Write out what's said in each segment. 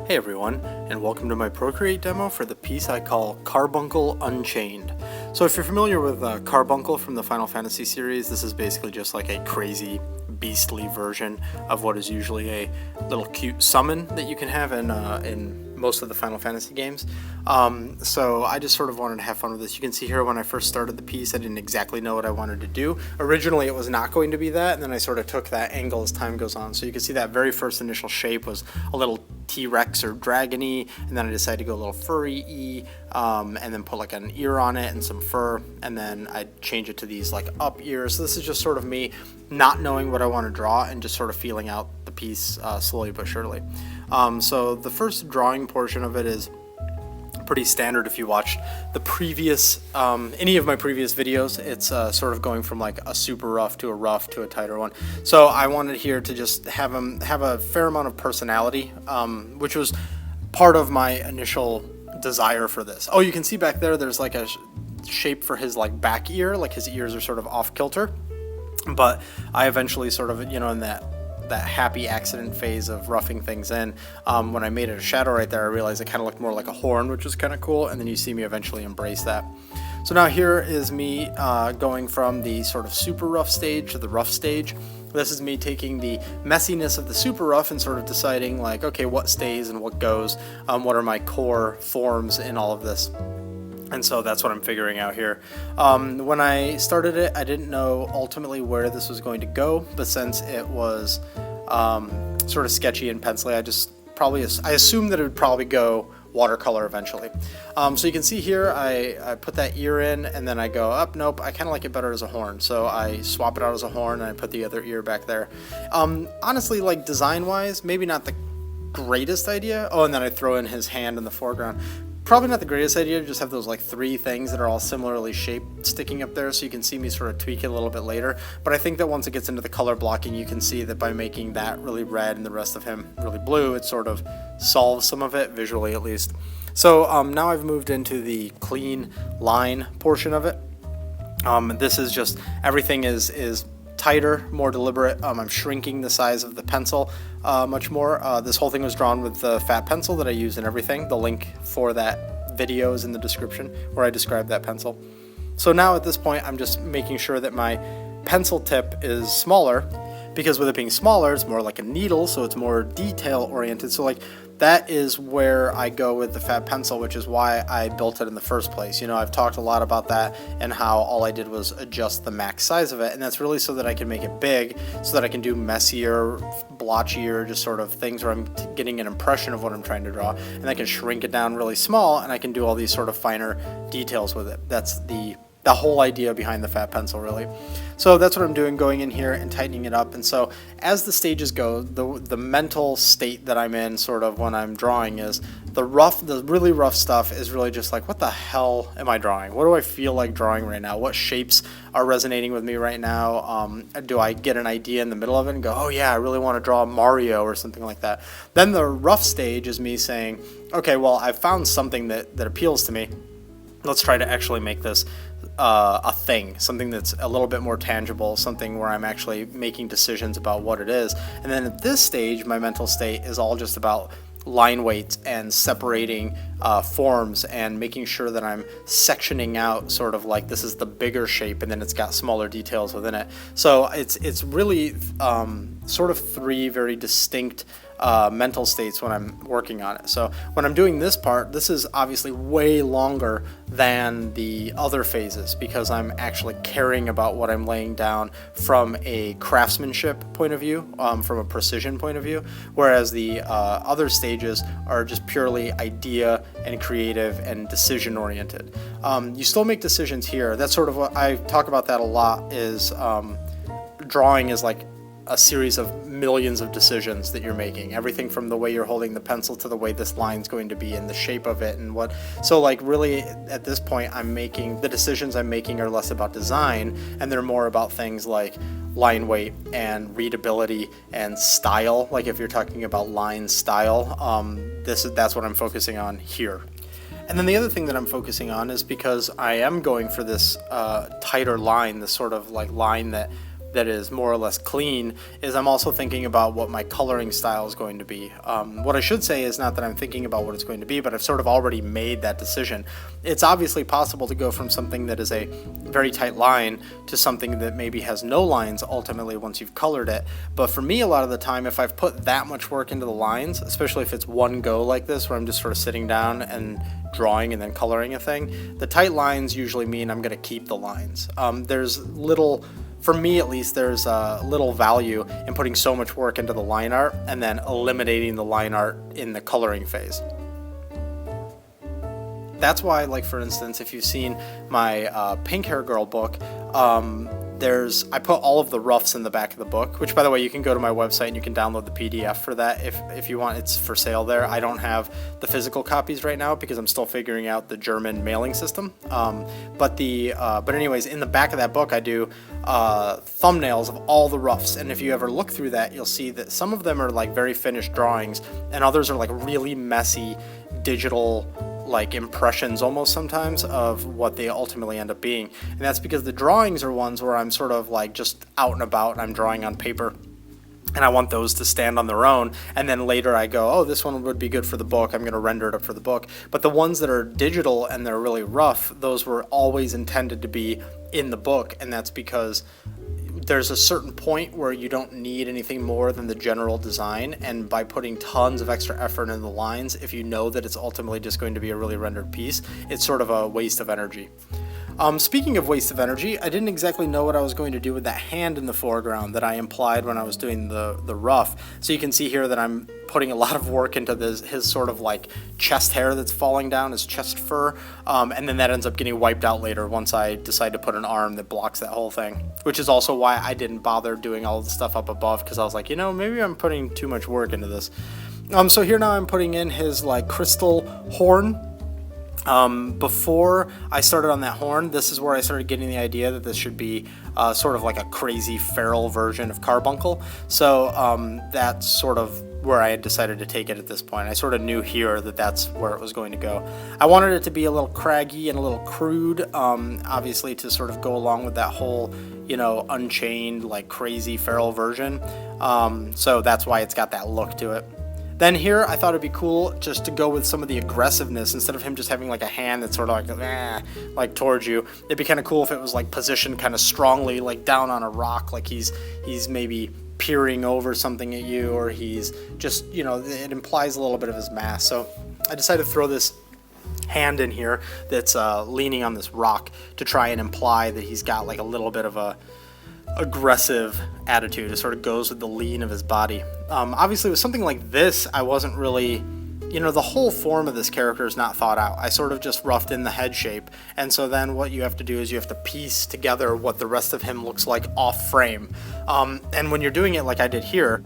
Hey everyone, and welcome to my Procreate demo for the piece I call Carbuncle Unchained. So if you're familiar with Carbuncle from the Final Fantasy series, this is basically just like a crazy, beastly version of what is usually a little cute summon that you can have in most of the Final Fantasy games. So I just sort of wanted to have fun with this. You can see here when I first started the piece, I didn't exactly know what I wanted to do. Originally it was not going to be that, and then I sort of took that angle as time goes on. So you can see that very first initial shape was a little T-Rex or dragon-y, and then I decided to go a little furry-y, and then put like an ear on it and some fur, and then I change it to these like up ears. So this is just sort of me not knowing what I want to draw and just sort of feeling out the piece slowly but surely. So the first drawing portion of it is pretty standard. If you watched the previous any of my previous videos, it's sort of going from like a super rough to a tighter one. So I wanted here to just have him have a fair amount of personality, which was part of my initial desire for this. Oh, you can see back there there's like a shape for his like back ear, like his ears are sort of off kilter, but I eventually sort of, you know, in that happy accident phase of roughing things in, when I made it a shadow right there, I realized it kind of looked more like a horn, which was kind of cool, and then you see me eventually embrace that. So now here is me going from the sort of super rough stage to the rough stage. This is me taking the messiness of the super rough and sort of deciding like, okay, what stays and what goes, what are my core forms in all of this. And so that's what I'm figuring out here. When I started it, I didn't know ultimately where this was going to go, but since it was sort of sketchy and pencily, I assumed that it would probably go watercolor eventually. So you can see here, I put that ear in, and then I go up, nope, I kind of like it better as a horn. So I swap it out as a horn, and I put the other ear back there. Honestly, like design-wise, maybe not the greatest idea. Oh, and then I throw in his hand in the foreground. Probably not the greatest idea to just have those like three things that are all similarly shaped sticking up there, so you can see me sort of tweak it a little bit later. But I think that once it gets into the color blocking, you can see that by making that really red and the rest of him really blue, it sort of solves some of it, visually at least. So now I've moved into the clean line portion of it. This is just, everything is tighter, more deliberate. I'm shrinking the size of the pencil much more. This whole thing was drawn with the fat pencil that I use in everything. The link for that video is in the description where I describe that pencil. So now at this point, I'm just making sure that my pencil tip is smaller, because with it being smaller, it's more like a needle, so it's more detail oriented. So like that is where I go with the fat pencil, which is why I built it in the first place. You know, I've talked a lot about that and how all I did was adjust the max size of it, and that's really so that I can make it big, so that I can do messier, blotchier, just sort of things where I'm getting an impression of what I'm trying to draw, and I can shrink it down really small, and I can do all these sort of finer details with it. That's the whole idea behind the fat pencil, really. So that's what I'm doing, going in here and tightening it up. And so as the stages go, the mental state that I'm in sort of when I'm drawing is the really rough stuff is really just like, what the hell am I drawing? What do I feel like drawing right now? What shapes are resonating with me right now? Do I get an idea in the middle of it and go, oh yeah, I really want to draw Mario or something like that? Then the rough stage is me saying, okay, well, I've found something that appeals to me. Let's try to actually make this a thing, something that's a little bit more tangible, something where I'm actually making decisions about what it is. And then at this stage, my mental state is all just about line weights and separating forms and making sure that I'm sectioning out sort of like this is the bigger shape, and then it's got smaller details within it. So it's really sort of three very distinct mental states when I'm working on it. So when I'm doing this part, this is obviously way longer than the other phases, because I'm actually caring about what I'm laying down from a craftsmanship point of view, from a precision point of view, whereas the other stages are just purely idea and creative and decision oriented. You still make decisions here. That's sort of what I talk about that a lot, is drawing is like a series of millions of decisions that you're making, everything from the way you're holding the pencil to the way this line's going to be and the shape of it and what. So like really at this point, the decisions I'm making are less about design, and they're more about things like line weight and readability and style. Like if you're talking about line style, that's what I'm focusing on here. And then the other thing that I'm focusing on is, because I am going for this tighter line, this sort of like line that that is more or less clean is I'm also thinking about what my coloring style is going to be. What I should say is not that I'm thinking about what it's going to be, but I've sort of already made that decision. It's obviously possible to go from something that is a very tight line to something that maybe has no lines ultimately once you've colored it. But for me, a lot of the time, if I've put that much work into the lines, especially if it's one go like this, where I'm just sort of sitting down and drawing and then coloring a thing, the tight lines usually mean I'm going to keep the lines. There's little, for me at least, there's little value in putting so much work into the line art and then eliminating the line art in the coloring phase. That's why, like, for instance, if you've seen my Pink Hair Girl book, I put all of the roughs in the back of the book, which, by the way, you can go to my website and you can download the PDF for that if you want. It's for sale there. I don't have the physical copies right now because I'm still figuring out the German mailing system. But anyways, in the back of that book, I do thumbnails of all the roughs. And if you ever look through that, you'll see that some of them are like very finished drawings and others are like really messy digital like impressions almost sometimes of what they ultimately end up being. And that's because the drawings are ones where I'm sort of like just out and about and I'm drawing on paper and I want those to stand on their own, and then later I go, oh, this one would be good for the book, I'm going to render it up for the book. But the ones that are digital and they're really rough, those were always intended to be in the book, and that's because there's a certain point where you don't need anything more than the general design, and by putting tons of extra effort in the lines, if you know that it's ultimately just going to be a really rendered piece, it's sort of a waste of energy. Speaking of waste of energy, I didn't exactly know what I was going to do with that hand in the foreground that I implied when I was doing the rough. So you can see here that I'm putting a lot of work into his sort of like chest hair that's falling down, his chest fur, and then that ends up getting wiped out later once I decide to put an arm that blocks that whole thing, which is also why I didn't bother doing all the stuff up above, because I was like, maybe I'm putting too much work into this. So here now I'm putting in his like crystal horn. Before I started on that horn, this is where I started getting the idea that this should be sort of like a crazy feral version of Carbuncle. So that's sort of where I had decided to take it at this point. I sort of knew here that that's where it was going to go. I wanted it to be a little craggy and a little crude, obviously to sort of go along with that whole, Unchained, like crazy feral version. So that's why it's got that look to it. Then here, I thought it'd be cool just to go with some of the aggressiveness instead of him just having like a hand that's sort of like towards you. It'd be kind of cool if it was like positioned kind of strongly, like down on a rock, like he's maybe peering over something at you, or he's just, it implies a little bit of his mass. So I decided to throw this hand in here that's leaning on this rock to try and imply that he's got like a little bit of a aggressive attitude. It sort of goes with the lean of his body. Obviously with something like this, I wasn't really, the whole form of this character is not thought out. I sort of just roughed in the head shape, and so then what you have to do is you have to piece together what the rest of him looks like off frame. And when you're doing it like I did here,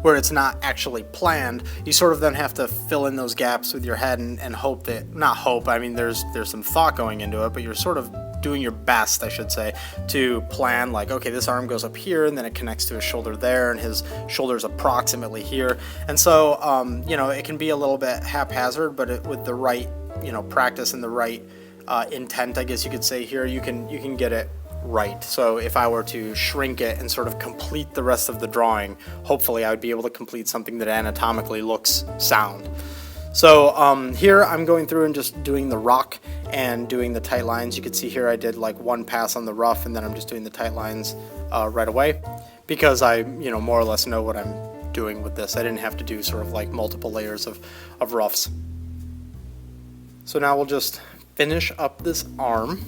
where it's not actually planned, you sort of then have to fill in those gaps with your head and hope that, not hope, I mean there's some thought going into it, but you're sort of doing your best, I should say, to plan like, okay, this arm goes up here and then it connects to his shoulder there and his shoulder's approximately here. And so, it can be a little bit haphazard, but with the right, practice and the right intent, I guess you could say here, you can get it right. So if I were to shrink it and sort of complete the rest of the drawing, hopefully I would be able to complete something that anatomically looks sound. So here I'm going through and just doing the rock and doing the tight lines. You can see here I did like one pass on the rough, and then I'm just doing the tight lines right away because I more or less know what I'm doing with this. I didn't have to do sort of like multiple layers of roughs. So now we'll just finish up this arm.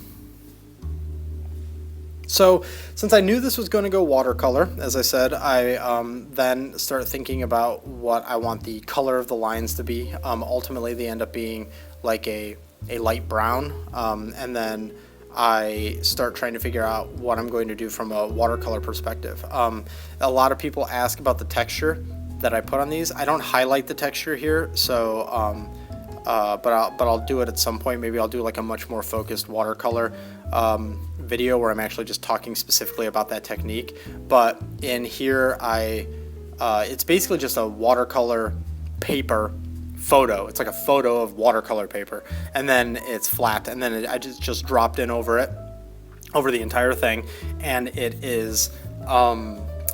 So since I knew this was going to go watercolor, as I said, I then started thinking about what I want the color of the lines to be. Ultimately, they end up being like a light brown, and then I start trying to figure out what I'm going to do from a watercolor perspective. A lot of people ask about the texture that I put on these. I don't highlight the texture here, so but I'll do it at some point. Maybe I'll do like a much more focused watercolor video where I'm actually just talking specifically about that technique. But in here, it's basically just a watercolor paper photo. It's like a photo of watercolor paper, and then it's flat, and then I just dropped in over it, over the entire thing, and it is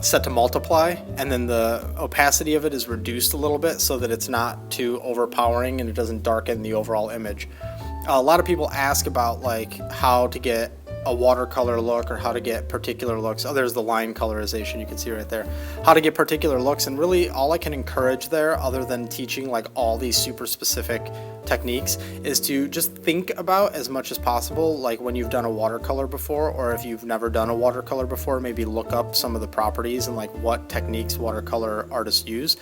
set to multiply, and then the opacity of it is reduced a little bit so that it's not too overpowering and it doesn't darken the overall image. A lot of people ask about like how to get a watercolor look or how to get particular looks. Oh, there's the line colorization you can see right there. How to get particular looks, and really all I can encourage there, other than teaching like all these super specific techniques, is to just think about as much as possible, like when you've done a watercolor before, or if you've never done a watercolor before, maybe look up some of the properties and like what techniques watercolor artists use,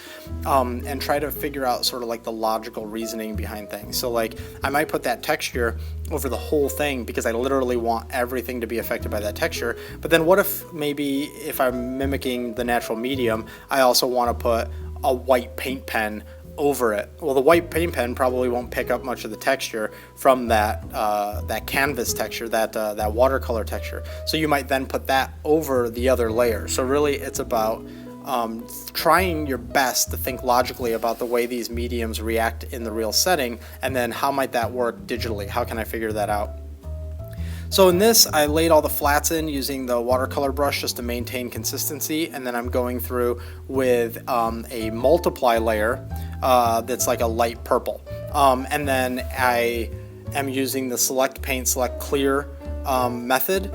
and try to figure out sort of like the logical reasoning behind things. So like I might put that texture over the whole thing because I literally want everything to be affected by that texture. But then what if maybe if I'm mimicking the natural medium, I also want to put a white paint pen over it? Well, the white paint pen probably won't pick up much of the texture from that that canvas texture, that watercolor texture. So you might then put that over the other layer. So really it's about trying your best to think logically about the way these mediums react in the real setting, and then how might that work digitally? How can I figure that out? So in this, I laid all the flats in using the watercolor brush just to maintain consistency, and then I'm going through with a multiply layer that's like a light purple. And then I am using the select paint, select clear method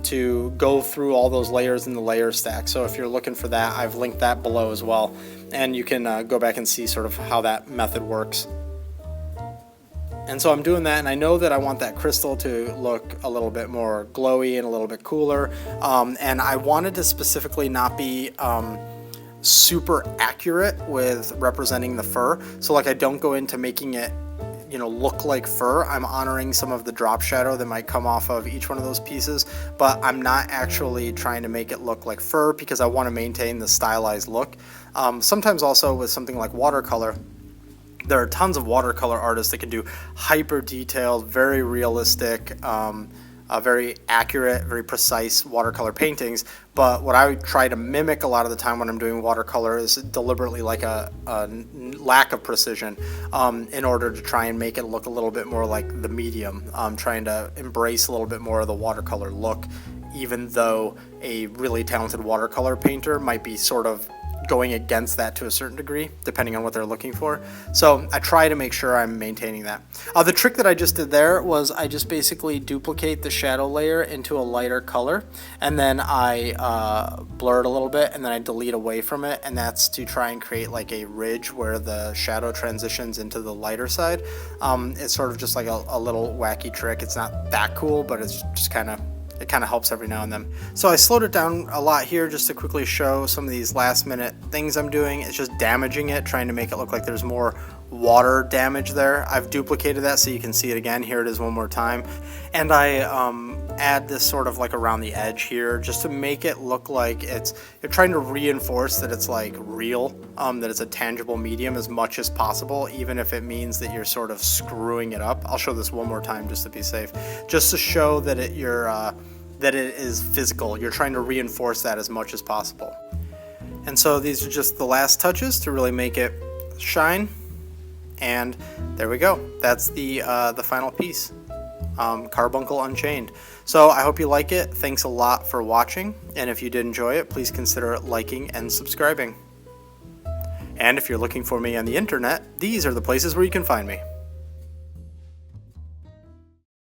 to go through all those layers in the layer stack. So if you're looking for that, I've linked that below as well, and you can go back and see sort of how that method works. And so I'm doing that, and I know that I want that crystal to look a little bit more glowy and a little bit cooler, and I wanted to specifically not be super accurate with representing the fur. So like I don't go into making it, you know, look like fur. I'm honoring some of the drop shadow that might come off of each one of those pieces, but I'm not actually trying to make it look like fur because I want to maintain the stylized look. Sometimes also with something like watercolor, there are tons of watercolor artists that can do hyper detailed, very realistic, very accurate, very precise watercolor paintings. But what I try to mimic a lot of the time when I'm doing watercolor is deliberately like a lack of precision, in order to try and make it look a little bit more like the medium. Trying to embrace a little bit more of the watercolor look, even though a really talented watercolor painter might be sort of going against that to a certain degree, depending on what they're looking for. So I try to make sure I'm maintaining that. The trick that I just did there was I just basically duplicate the shadow layer into a lighter color, and then I blur it a little bit, and then I delete away from it, and that's to try and create like a ridge where the shadow transitions into the lighter side. It's sort of just like a little wacky trick. It's not that cool, but it's just kind of, it kind of helps every now and then. So I slowed it down a lot here just to quickly show some of these last minute things I'm doing. It's just damaging it, trying to make it look like there's more water damage there. I've duplicated that so you can see it again. Here it is one more time. And I add this sort of like around the edge here just to make it look like you're trying to reinforce that it's like real, that it's a tangible medium as much as possible, even if it means that you're sort of screwing it up. I'll show this one more time just to be safe, just to show that that it is physical. You're trying to reinforce that as much as possible. And so these are just the last touches to really make it shine. And there we go. That's the final piece, Carbuncle Unchained. So I hope you like it. Thanks a lot for watching. And if you did enjoy it, please consider liking and subscribing. And if you're looking for me on the internet, these are the places where you can find me.